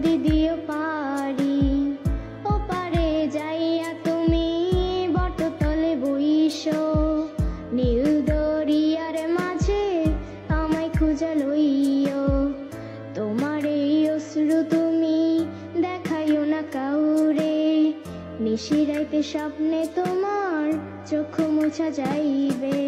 যদি দিও পারি, ও পারে যাইয়া তুমি বটতলে বইসো, নীল দরিয়ার মাঝে আমায় খুঁজে লইও। তোমার এই অশ্রু তুমি দেখাইও না কাউরে, নিশিরাইতে স্বপ্নে তোমার চোখ মুছা যাইবে।